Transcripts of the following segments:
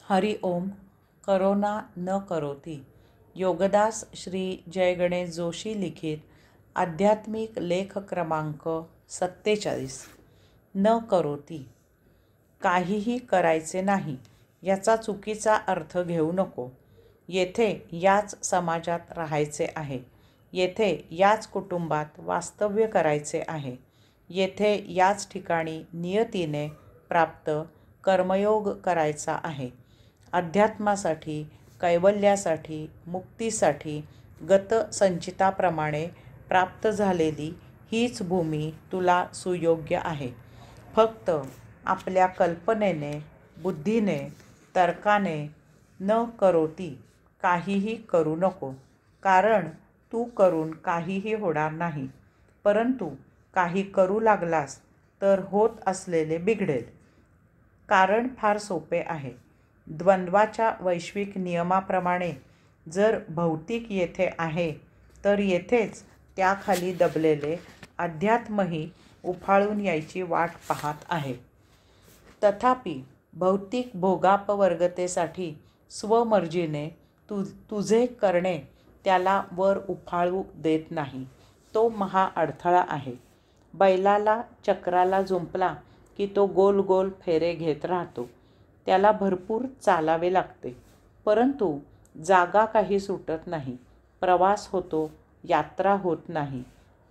हरि ओम. Corona न करोती. योगदास श्री जय गणेश जोशी लिखित आध्यात्मिक लेख क्रमांक 47. न करोती. काहीही करायचे नाही याचा चुकीचा अर्थ घेऊ नको. येथे याच समाजात राहायचे आहे. येथे याच कुटुंबात वास्तव्य करायचे आहे. येथे याच ठिकाणी नियतीने प्राप्त कर्मयोग करायचा आहे. अध्यात्मासाठी, कैवल्यासाठी, मुक्तीसाठी गतसंचिताप्रमाणे प्राप्त झालेली हीच भूमी तुला सुयोग्य आहे. फक्त आपल्या कल्पनेने, बुद्धीने, तर्काने न करोती काहीही करू नको. कारण तू करून काहीही होणार नाही. परंतु काही करू लागलास तर होत असलेले बिघडेल. कारण फार सोपे आहे. द्वंद्वाच्या वैश्विक नियमाप्रमाणे जर भौतिक येथे आहे तर येथेच त्याखाली दबलेले अध्यात्मही उफाळून यायची वाट पाहत आहे. तथापि भौतिक भोगापवर्गतेसाठी स्वमर्जीने तुझे करणे त्याला वर उफाळू देत नाही. तो महा अडथळा आहे. बैलाला चक्राला जुंपला की तो गोल गोल फेरे घेत राहतो. त्याला भरपूर चालावे लागते, परंतु जागा काही सुटत नाही. प्रवास होतो, यात्रा होत नाही.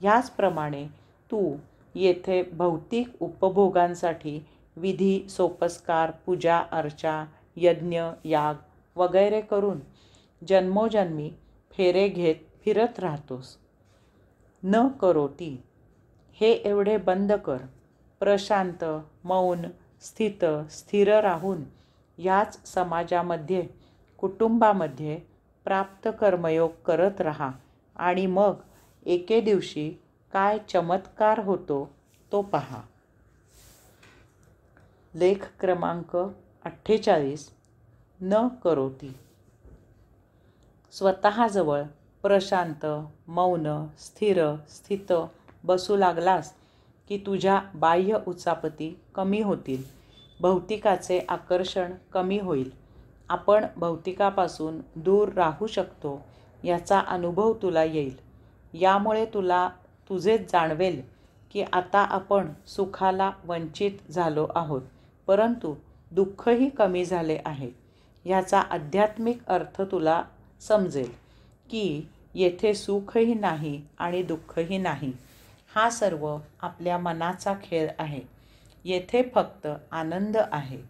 ह्याचप्रमाणे तू येथे भौतिक उपभोगांसाठी विधी, सोपस्कार, पूजा अर्चा, यज्ञ, याग वगैरे करून जन्मोजन्मी फेरे घेत फिरत राहतोस. न करोती हे एवढे बंद कर. प्रशांत, मौन, स्थिर राहून याच समाजामध्ये, कुटुंबामध्ये प्राप्त कर्मयोग करत राहा आणि मग एके दिवशी काय चमत्कार होतो तो पहा. लेख क्रमांक 48. न करोती. स्वतःजवळ प्रशांत, मौन, स्थित बसू लागलास की तुझ्या बाह्य उचापती कमी होतील. भौतिकाचे आकर्षण कमी होईल. आपण भौतिकापासून दूर राहू शकतो याचा अनुभव तुला येईल. यामुळे तुला तुझेच जाणवेल की आता आपण सुखाला वंचित झालो आहोत, परंतु दुःखही कमी झाले आहे. ह्याचा आध्यात्मिक अर्थ तुला समजेल की येथे सुखही नाही आणि दुःखही नाही. हा सर्व आपल्या मनाचा खेळ आहे. येथे फक्त आनंद आहे.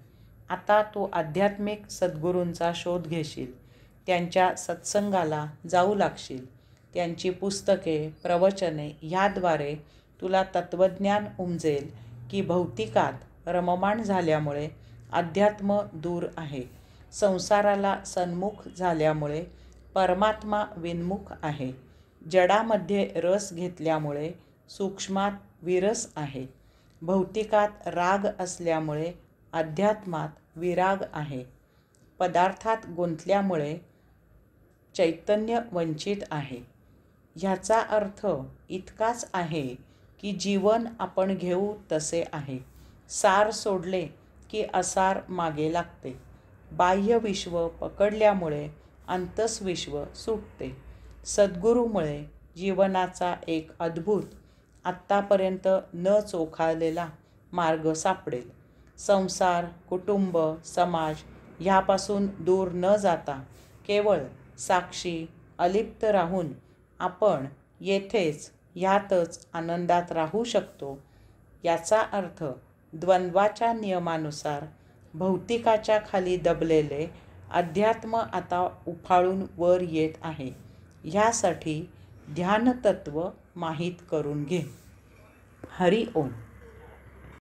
आता तू आध्यात्मिक सद्गुरूंचा शोध घेशील. त्यांच्या सत्संगाला जाऊ लागशील. त्यांची पुस्तके, प्रवचने ह्याद्वारे तुला तत्त्वज्ञान उमजेल की भौतिकात रममाण झाल्यामुळे अध्यात्म दूर आहे. संसाराला सन्मुख झाल्यामुळे परमात्मा विन्मुख आहे. जडामध्ये रस घेतल्यामुळे सूक्ष्मात विरस आहे. भौतिकात राग असल्यामुळे अध्यात्मात विराग आहे. पदार्थात गुंतल्यामुळे चैतन्य वंचित आहे. ह्याचा अर्थ इतकाच आहे की जीवन आपण घेऊ तसे आहे. सार सोडले की असार मागे लागते. बाह्य विश्व पकडल्यामुळे अंतस्विश्व सुटते. सद्गुरूमुळे जीवनाचा एक अद्भुत, आत्तापर्यंत न चोखाळलेला मार्ग सापडेल. संसार, कुटुंब, समाज ह्यापासून दूर न जाता केवळ साक्षी, अलिप्त राहून आपण येथेच ह्यातच आनंदात राहू शकतो. याचा अर्थ द्वंद्वाच्या नियमानुसार भौतिकाच्या खाली दबलेले अध्यात्म आता उफाळून वर येत आहे. ह्यासाठी ध्यानतत्त्व माहीत करून घे. हरि ओम.